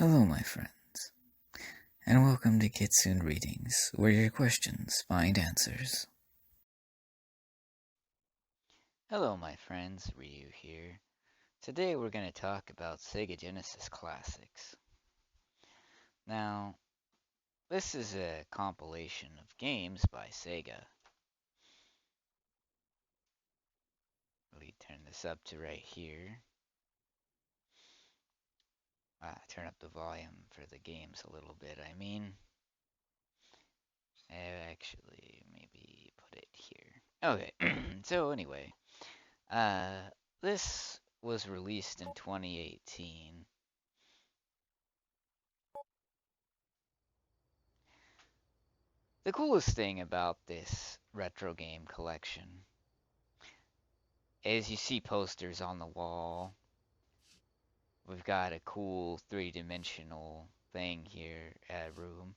Hello, my friends, and welcome to Kitsune Readings, where your questions find answers. Hello my friends, Ryu here. Today we're going to talk about Sega Genesis classics. Now, this is a compilation of games by Sega. Let me turn this up to right here. Turn up the volume for the games a little bit, actually, maybe put it here. Okay, so anyway, this was released in 2018. The coolest thing about this retro game collection is you see posters on the wall. We've got a cool three-dimensional thing here, room.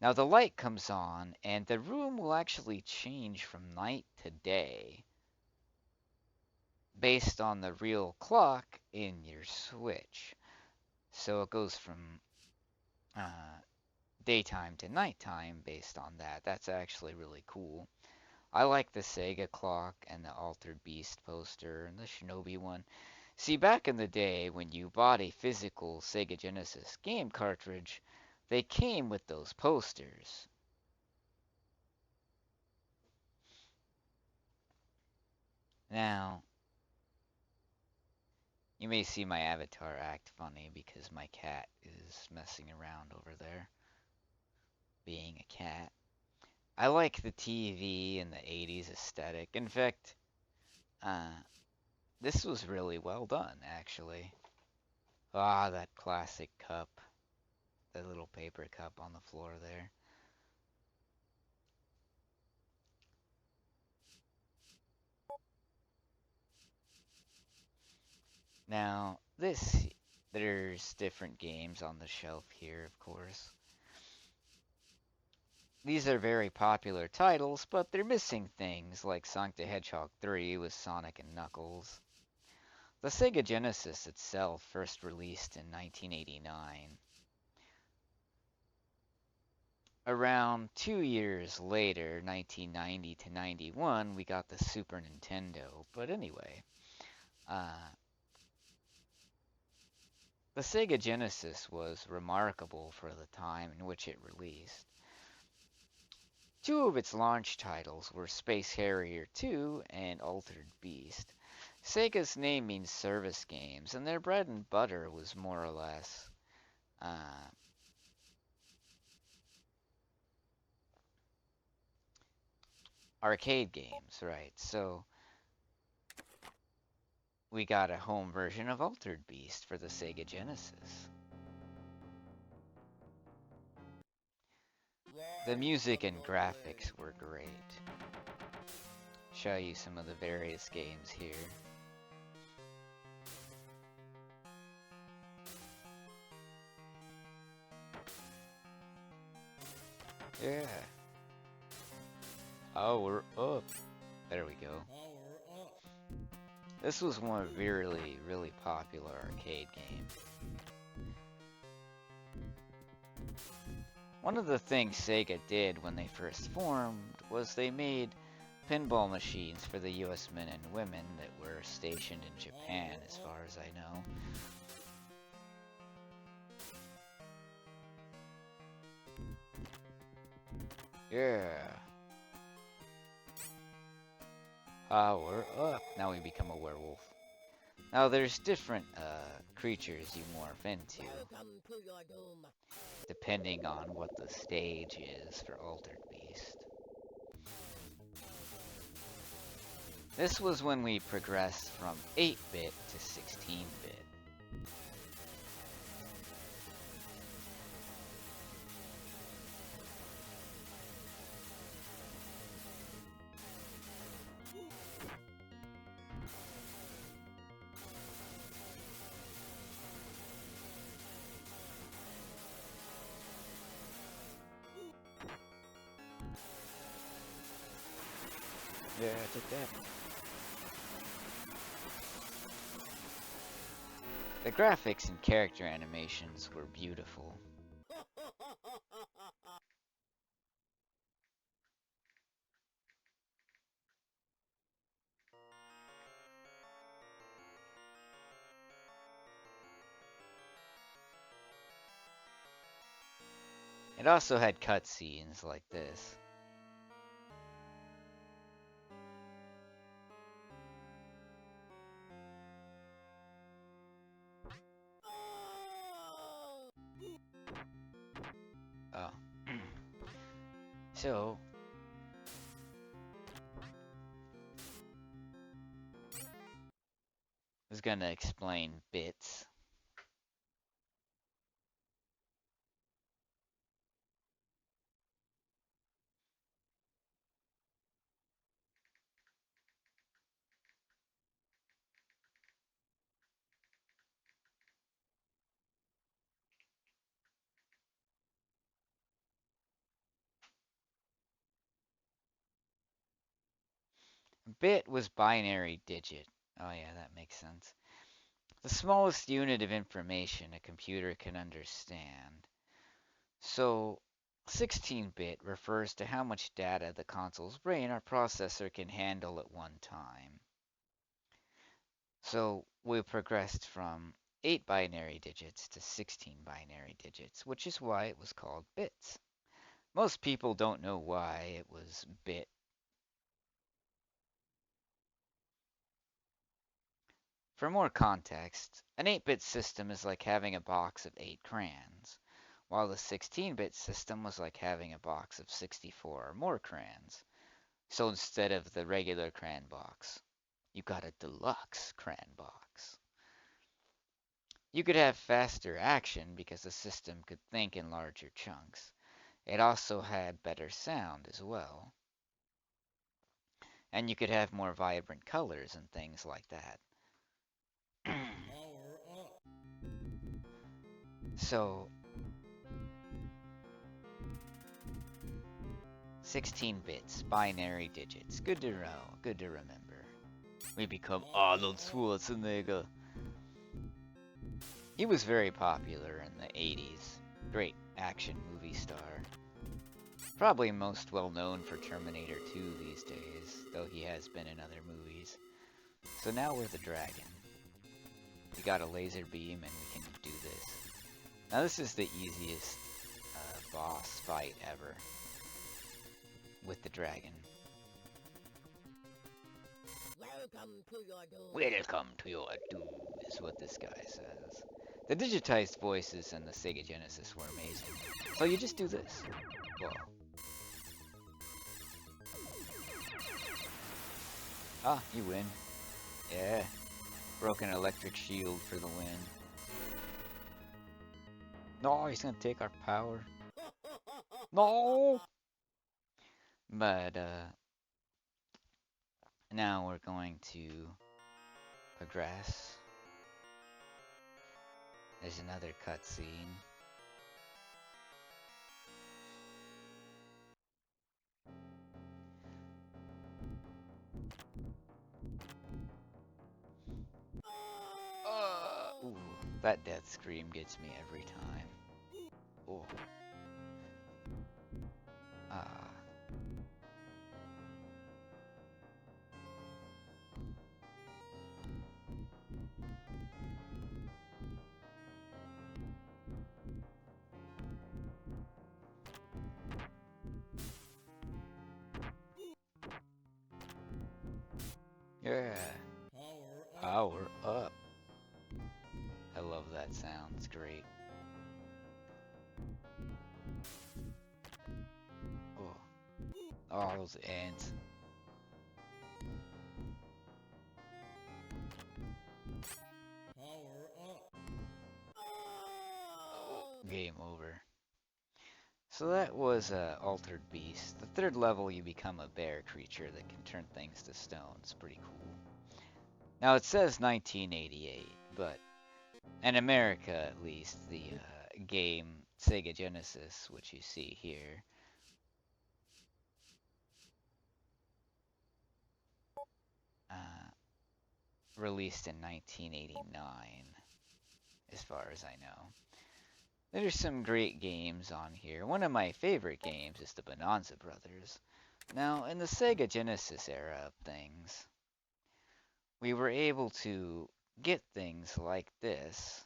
Now the light comes on and the room will actually change from night to day based on the real clock in your Switch. So it goes from daytime to nighttime based on that. That's actually really cool. I like the Sega clock and the Altered Beast poster and the Shinobi one. See, back in the day when you bought a physical Sega Genesis game cartridge, they came with those posters. Now, you may see my avatar act funny because my cat is messing around over there, being a cat. I like the TV and the 80s aesthetic. In fact, this was really well done, actually. Ah, that classic cup. The little paper cup on the floor there. Now, there's different games on the shelf here, of course. These are very popular titles, but they're missing things like Sonic the Hedgehog 3 with Sonic and Knuckles. The Sega Genesis itself first released in 1989. Around 2 years later, 1990 to 91, we got the Super Nintendo. But anyway, the Sega Genesis was remarkable for the time in which it released. Two of its launch titles were Space Harrier 2 and Altered Beast. Sega's name means service games, and their bread and butter was more or less arcade games, right? So we got a home version of Altered Beast for the Sega Genesis. The music and graphics were great. Show you some of the various games here. Yeah. Oh, we're up. There we go. This was one really, really popular arcade game. One of the things Sega did when they first formed was they made pinball machines for the US men and women that were stationed in Japan, as far as I know. Yeah. Power up. Now we become a werewolf. Now there's different creatures you morph into, depending on what the stage is for Altered Beast. This was when we progressed from 8-bit to 16-bit. Yeah, take that. The graphics and character animations were beautiful. It also had cutscenes like this. Oh. So, I was gonna explain bits. Bit was binary digit. Oh yeah, that makes sense. The smallest unit of information a computer can understand. So, 16-bit refers to how much data the console's brain or processor can handle at one time. So, we progressed from 8 binary digits to 16 binary digits, which is why it was called bits. Most people don't know why it was bit. For more context, an 8-bit system is like having a box of 8 crayons, while the 16-bit system was like having a box of 64 or more crayons. So instead of the regular crayon box, you got a deluxe crayon box. You could have faster action because the system could think in larger chunks. It also had better sound as well. And you could have more vibrant colors and things like that. So, 16 bits, binary digits. Good to know, good to remember. We become Arnold Schwarzenegger. He was very popular in the 80s. Great action movie star. Probably most well known for Terminator 2 these days, though he has been in other movies. So now we're the dragon. We got a laser beam and we can do this. Now this is the easiest boss fight ever with the dragon. Welcome to your doom is what this guy says. The digitized voices in the Sega Genesis were amazing. So you just do this. Whoa. Ah, you win. Yeah. Broken electric shield for the win. No, he's gonna take our power. No! But, now we're going to progress. There's another cutscene. Ooh, that death scream gets me every time. Oh. Ah. Yeah. Power up. I love that sound. It's great. Oh. Oh, those ants. Oh, game over. So that was Altered Beast. The third level, you become a bear creature that can turn things to stone. It's pretty cool. Now it says 1988, but in America at least, the game Sega Genesis, which you see here, uh, released in 1989. as far as I know. There's some great games on here. One of my favorite games is the Bonanza Brothers. Now, in the Sega Genesis era of things, we were able to get things like this.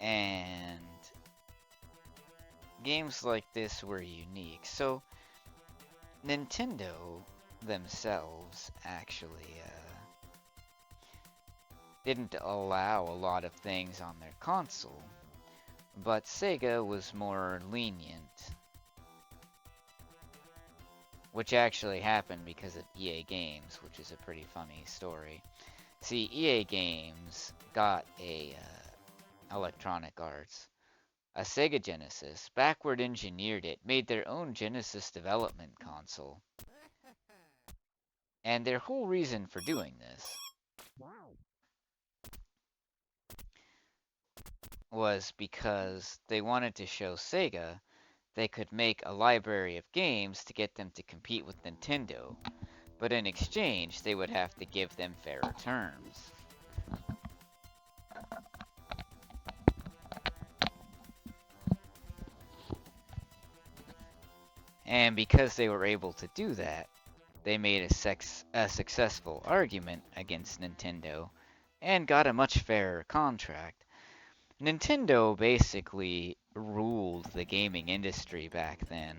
And games like this were unique. So, Nintendo themselves actually didn't allow a lot of things on their console, but Sega was more lenient, which actually happened because of EA Games, which is a pretty funny story. See, EA Games got a Electronic Arts, a Sega Genesis, backward engineered it, made their own Genesis development console. And their whole reason for doing this was because they wanted to show Sega they could make a library of games to get them to compete with Nintendo, but in exchange they would have to give them fairer terms. And because they were able to do that, they made a successful argument against Nintendo and got a much fairer contract. Nintendo basically ruled the gaming industry back then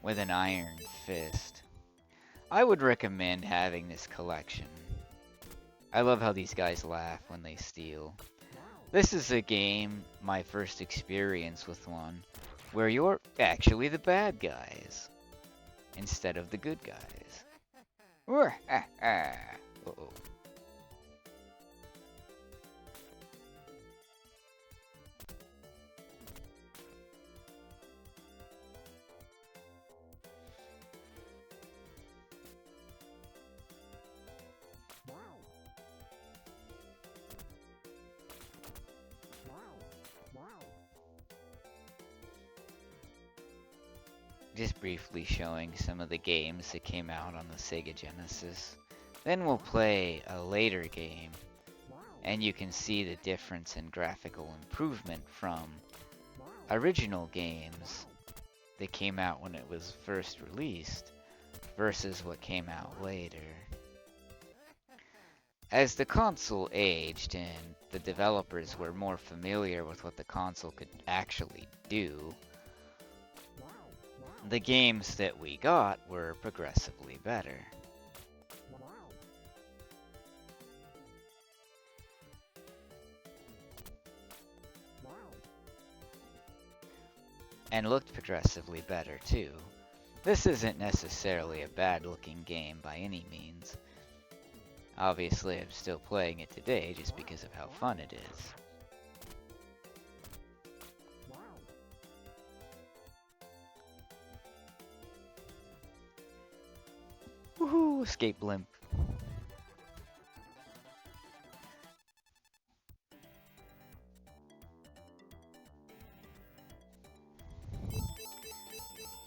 with an iron fist. I would recommend having this collection. I love how these guys laugh when they steal. This is a game, my first experience with one, where you're actually the bad guys instead of the good guys. Uh-oh. Just briefly showing some of the games that came out on the Sega Genesis. Then we'll play a later game, and you can see the difference in graphical improvement from original games that came out when it was first released versus what came out later. As the console aged and the developers were more familiar with what the console could actually do, the games that we got were progressively better. And looked progressively better too. This isn't necessarily a bad looking game by any means. Obviously I'm still playing it today just because of how fun it is. Woohoo! Escape blimp.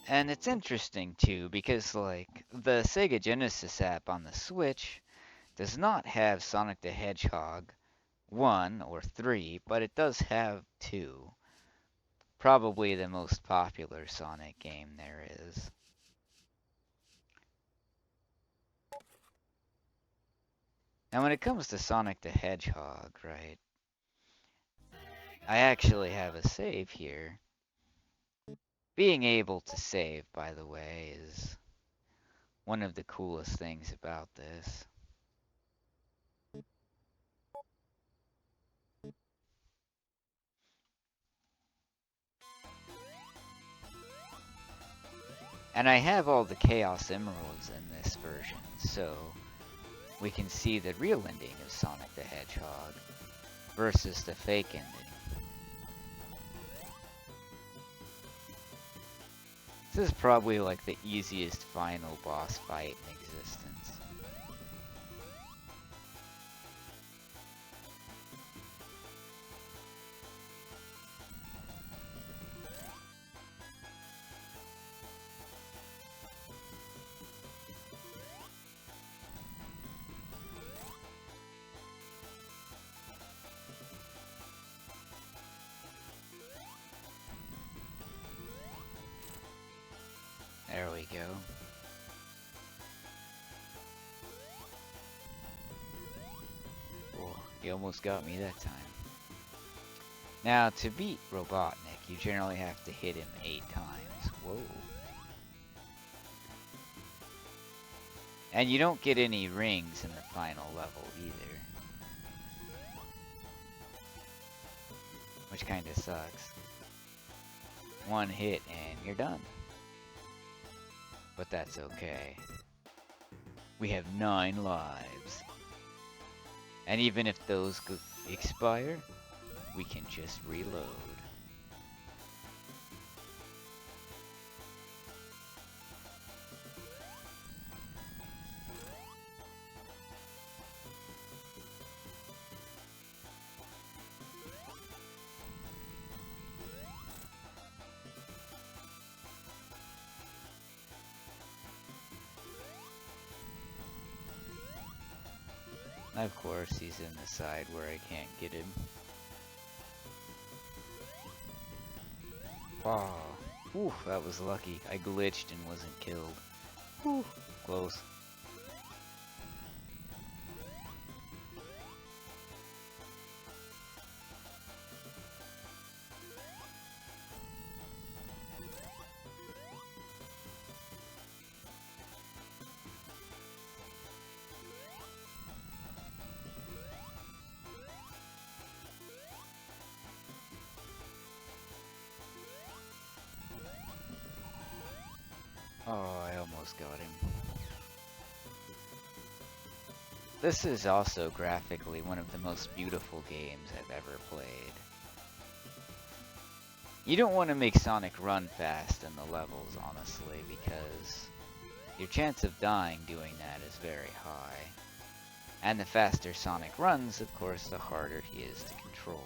And it's interesting too because like the Sega Genesis app on the Switch does not have Sonic the Hedgehog 1 or 3, but it does have 2. Probably the most popular Sonic game there is. Now when it comes to Sonic the Hedgehog, right, I actually have a save here. Being able to save, by the way, is one of the coolest things about this. And I have all the Chaos Emeralds in this version, so we can see the real ending of Sonic the Hedgehog versus the fake ending. This is probably like the easiest final boss fight in existence. go. Oh, he almost got me that time. Now, to beat Robotnik, you generally have to hit him 8 times. Whoa. And you don't get any rings in the final level either. Which kinda sucks. One hit and you're done. But that's okay. We have 9 lives. And even if those expire, we can just reload. Of course, he's in the side where I can't get him. Oh, whew, that was lucky. I glitched and wasn't killed. Whew, close. Oh, I almost got him. This is also graphically one of the most beautiful games I've ever played. You don't want to make Sonic run fast in the levels, honestly, because your chance of dying doing that is very high. And the faster Sonic runs, of course, the harder he is to control.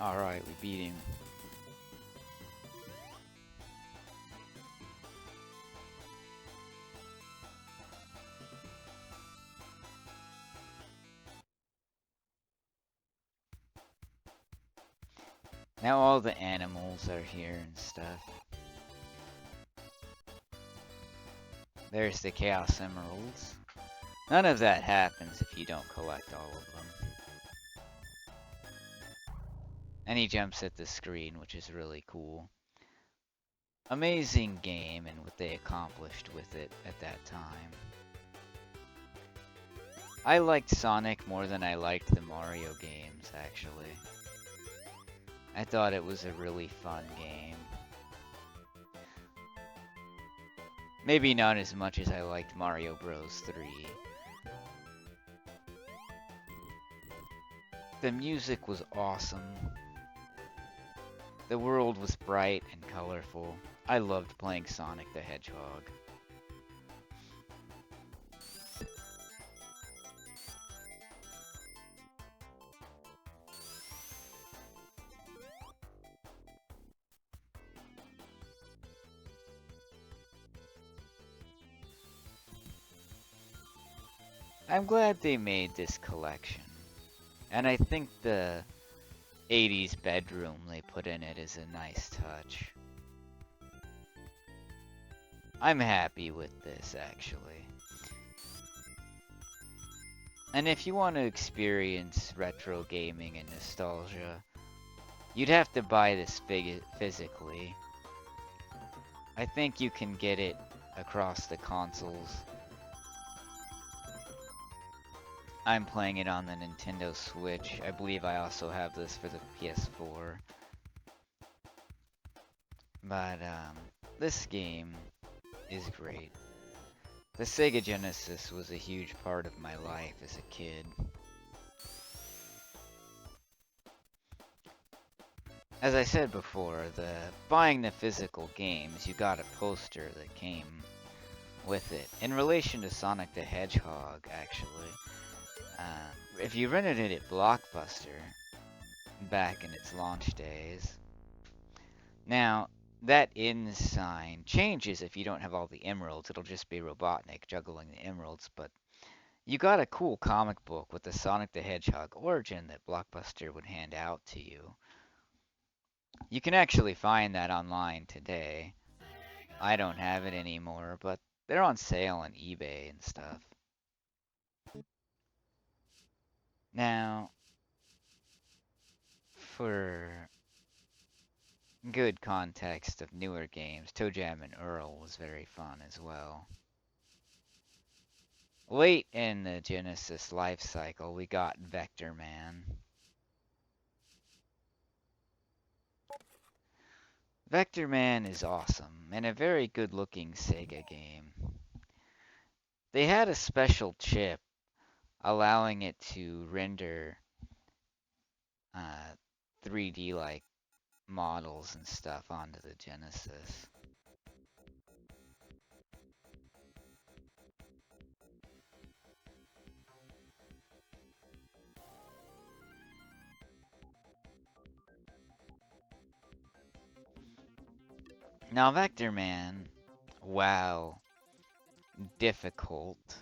Alright, we beat him. Now all the animals are here and stuff. There's the Chaos Emeralds. None of that happens if you don't collect all of them. And he jumps at the screen, which is really cool. Amazing game and what they accomplished with it at that time. I liked Sonic more than I liked the Mario games, actually. I thought it was a really fun game. Maybe not as much as I liked Mario Bros. 3. The music was awesome. The world was bright and colorful. I loved playing Sonic the Hedgehog. I'm glad they made this collection. And I think the 80s bedroom they put in it is a nice touch. I'm happy with this, actually. And if you want to experience retro gaming and nostalgia, you'd have to buy this physically. I think you can get it across the consoles. I'm playing it on the Nintendo Switch. I believe I also have this for the PS4. But, this game is great. The Sega Genesis was a huge part of my life as a kid. As I said before, buying the physical games, you got a poster that came with it. In relation to Sonic the Hedgehog, actually. If you rented it at Blockbuster, back in its launch days. Now, that in sign changes if you don't have all the emeralds. It'll just be Robotnik juggling the emeralds, but you got a cool comic book with the Sonic the Hedgehog origin that Blockbuster would hand out to you. You can actually find that online today. I don't have it anymore, but they're on sale on eBay and stuff. Now, for good context of newer games, Toe Jam and Earl was very fun as well. Late in the Genesis life cycle, we got Vector Man. Vector Man is awesome and a very good looking Sega game. They had a special chip allowing it to render 3D like models and stuff onto the Genesis. Now, Vector Man, wow, difficult,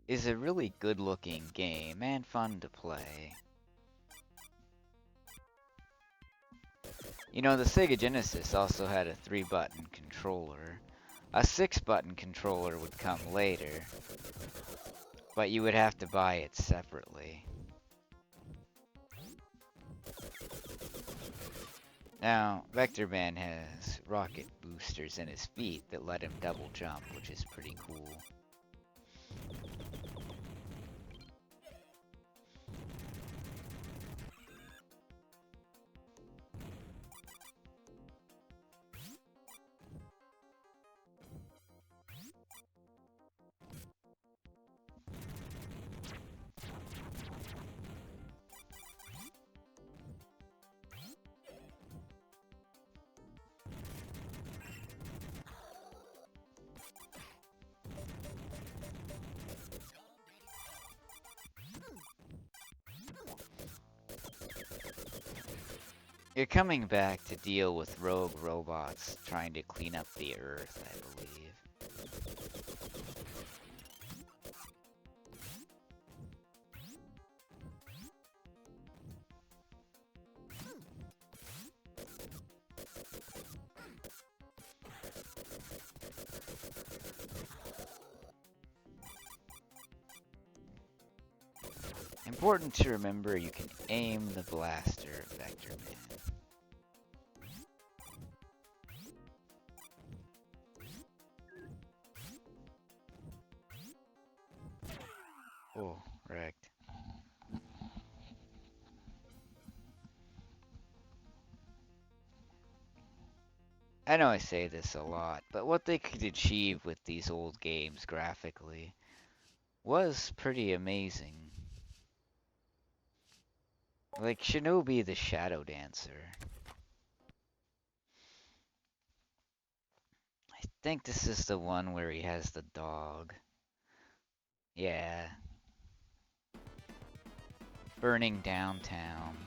is a really good looking game and fun to play. You know, the Sega Genesis also had a 3-button controller. A 6-button controller would come later, but you would have to buy it separately. Now, Vector Man has rocket boosters in his feet that let him double jump, which is pretty cool. You're coming back to deal with rogue robots trying to clean up the Earth, I believe. Important to remember, you can aim the blaster at Vector Man. Oh, wrecked. I know I say this a lot, but what they could achieve with these old games graphically was pretty amazing. Like Shinobi the Shadow Dancer. I think this is the one where he has the dog. Yeah. Burning downtown.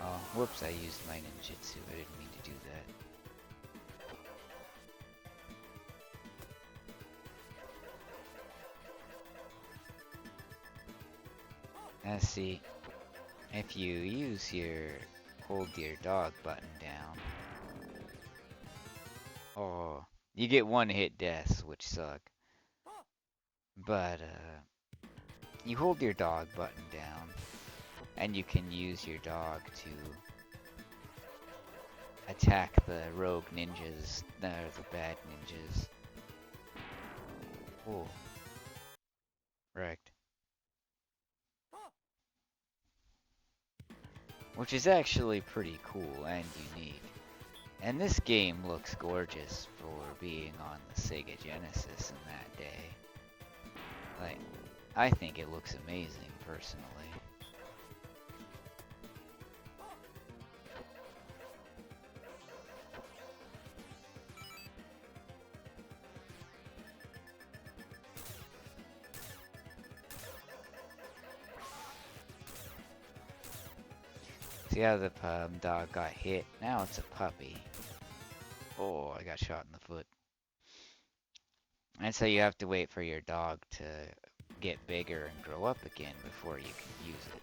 Oh, whoops, I used my ninjutsu. I didn't mean to do that. Now see, if you use hold your dog button down. Oh, you get one hit deaths, which suck. But, you hold your dog button down, and you can use your dog to attack the rogue ninjas, the bad ninjas. Oh, wrecked. Which is actually pretty cool and unique. And this game looks gorgeous for being on the Sega Genesis in that day. Like, I think it looks amazing, personally. See how the dog got hit? Now it's a puppy. Oh, I got shot in the foot. And so you have to wait for your dog to get bigger and grow up again before you can use it.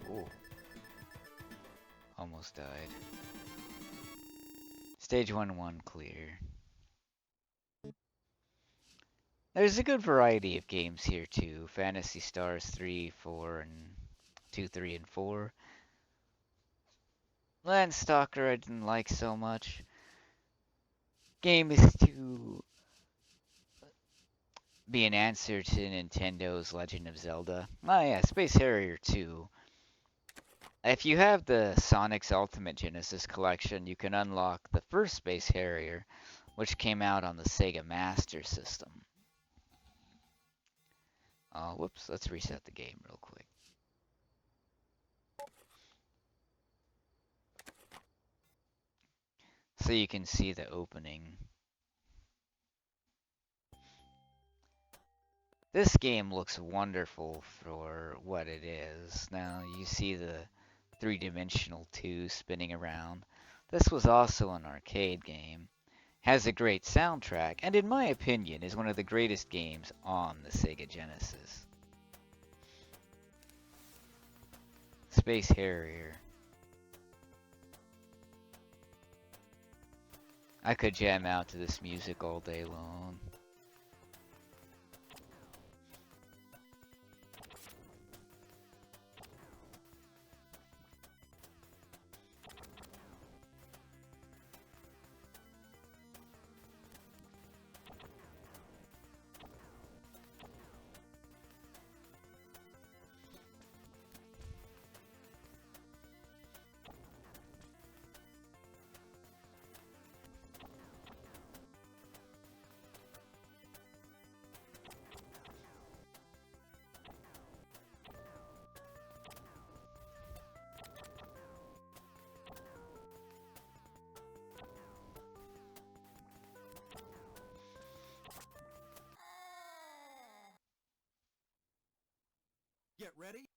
Ooh. Almost died. Stage 1 clear. There's a good variety of games here too. Fantasy Stars 3, 4, and 2, 3, and 4. Landstalker I didn't like so much. Game is to be an answer to Nintendo's Legend of Zelda. Oh yeah, Space Harrier 2. If you have the Sonic's Ultimate Genesis collection, you can unlock the first Space Harrier, which came out on the Sega Master System. Oh, whoops, let's reset the game real quick. So you can see the opening. This game looks wonderful for what it is. Now you see the three-dimensional 2 spinning around. This was also an arcade game. Has a great soundtrack, and in my opinion is one of the greatest games on the Sega Genesis. Space Harrier. I could jam out to this music all day long. Get ready.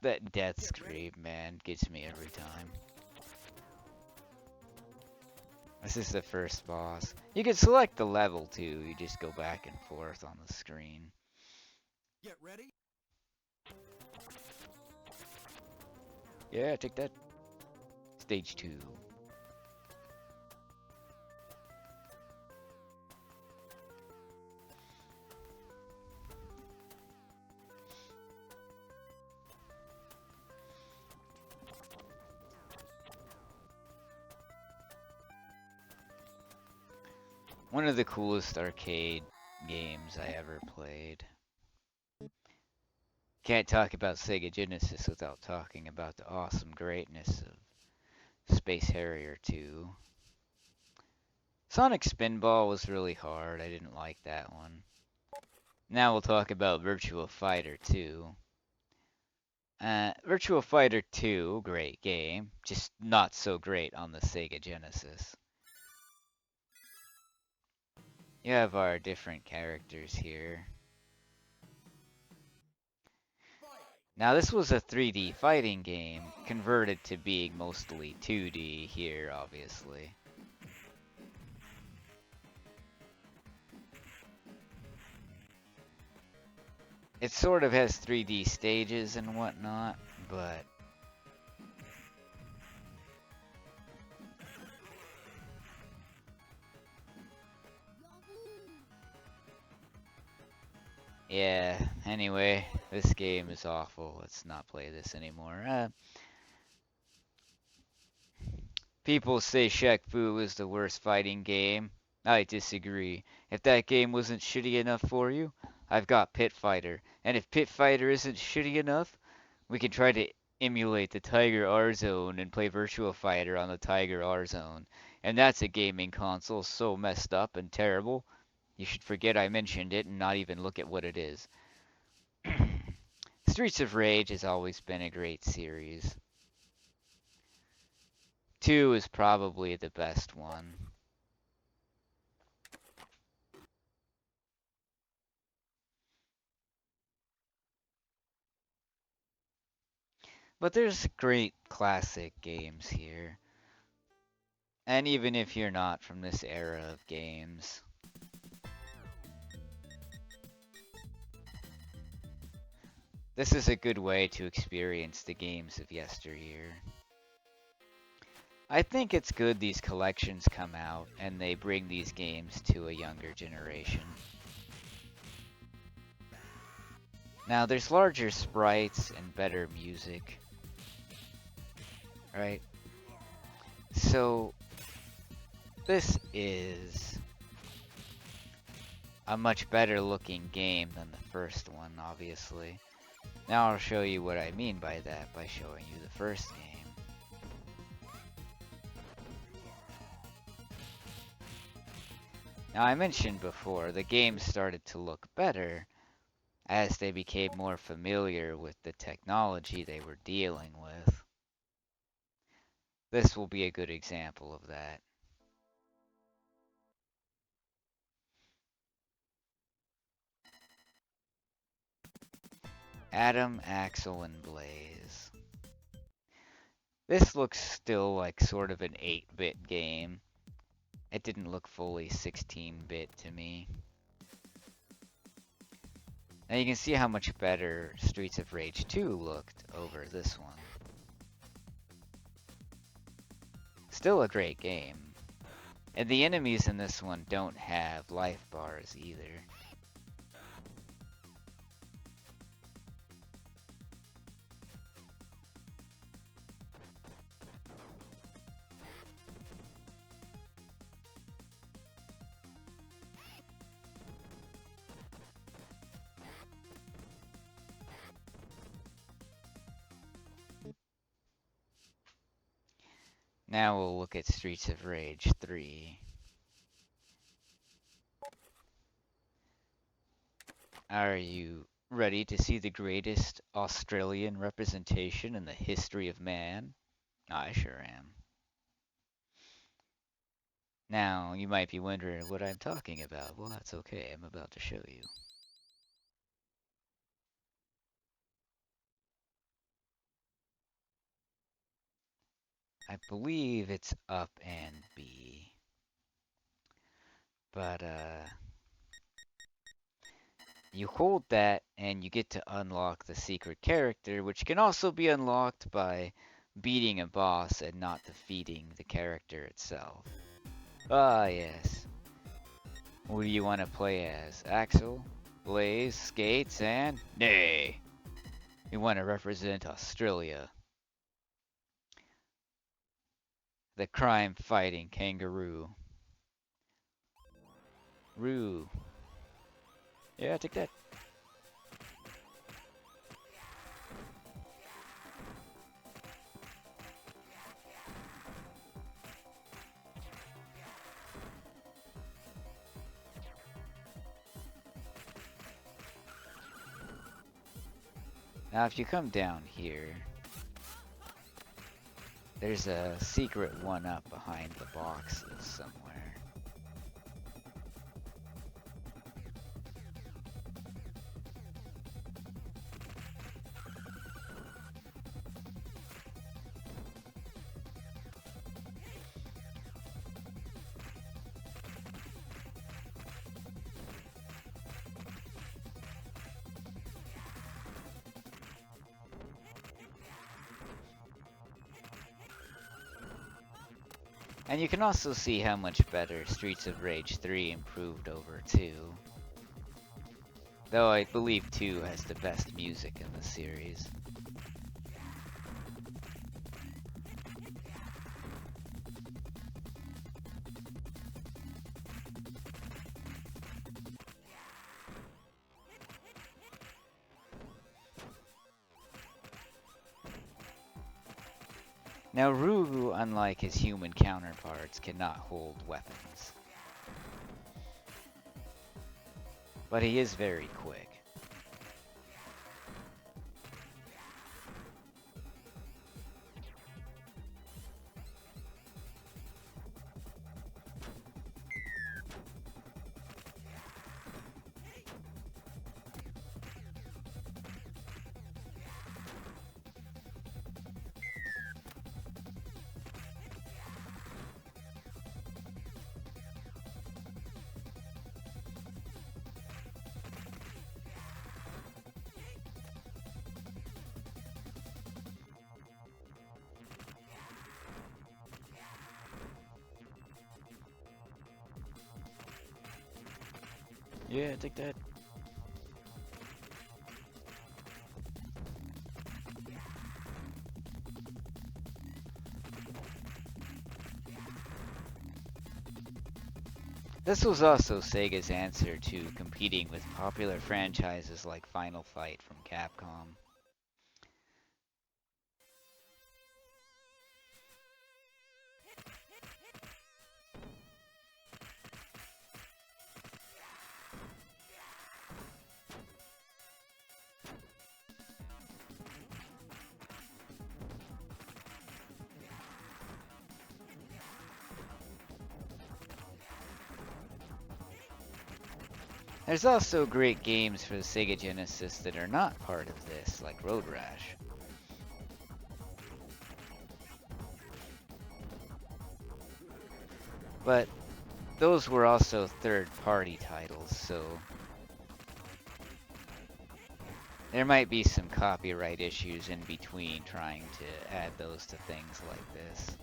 That death scream, man, gets me every time. This is the first boss. You can select the level too, you just go back and forth on the screen. Get ready. Yeah, take that. Stage 2. One of the coolest arcade games I ever played. Can't talk about Sega Genesis without talking about the awesome greatness of Space Harrier 2. Sonic Spinball was really hard. I didn't like that one. Now we'll talk about Virtua Fighter 2. Virtua Fighter 2, great game. Just not so great on the Sega Genesis. You have our different characters here. Now this was a 3D fighting game, converted to being mostly 2D here, obviously. It sort of has 3D stages and whatnot, but yeah, anyway, this game is awful. Let's not play this anymore. People say Shaq Fu is the worst fighting game. I disagree. If that game wasn't shitty enough for you, I've got Pit Fighter. And if Pit Fighter isn't shitty enough, we can try to emulate the Tiger R Zone and play Virtua Fighter on the Tiger R Zone. And that's a gaming console so messed up and terrible, you should forget I mentioned it and not even look at what it is. Streets of Rage has always been a great series. 2 is probably the best one. But there's great classic games here. And even if you're not from this era of games, this is a good way to experience the games of yesteryear. I think it's good these collections come out and they bring these games to a younger generation. Now, there's larger sprites and better music, right? So, this is a much better looking game than the first one, obviously. Now I'll show you what I mean by that by showing you the first game. Now I mentioned before, the game started to look better as they became more familiar with the technology they were dealing with. This will be a good example of that. Adam, Axel, and Blaze. This looks still like sort of an 8-bit game. It didn't look fully 16-bit to me. Now you can see how much better Streets of Rage 2 looked over this one. Still a great game. And the enemies in this one don't have life bars either. Now we'll look at Streets of Rage 3. Are you ready to see the greatest Australian representation in the history of man? I sure am. Now, you might be wondering what I'm talking about. Well, that's okay. I'm about to show you. I believe it's up and B. But, you hold that and you get to unlock the secret character, which can also be unlocked by beating a boss and not defeating the character itself. Ah, yes. Who do you want to play as? Axel, Blaze, Skates, and... Nay! We want to represent Australia. The crime-fighting kangaroo. Roo. Yeah, take that. Now, if you come down here, there's a secret one-up behind the boxes somewhere. And you can also see how much better Streets of Rage 3 improved over 2. Though I believe 2 has the best music in the series. Now Rugu, unlike his human counterparts, cannot hold weapons. But he is very quick. Yeah, take that. This was also Sega's answer to competing with popular franchises like Final Fight from Capcom. There's also great games for the Sega Genesis that are not part of this, like Road Rash. But those were also third-party titles, so there might be some copyright issues in between trying to add those to things like this.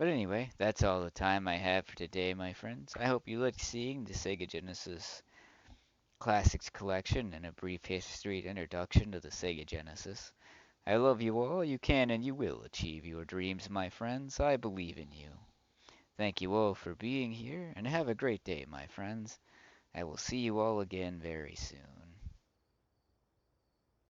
But anyway, that's all the time I have for today, my friends. I hope you liked seeing the Sega Genesis Classics collection and a brief history and introduction to the Sega Genesis. I love you all. You can and you will achieve your dreams, my friends. I believe in you. Thank you all for being here, and have a great day, my friends. I will see you all again very soon.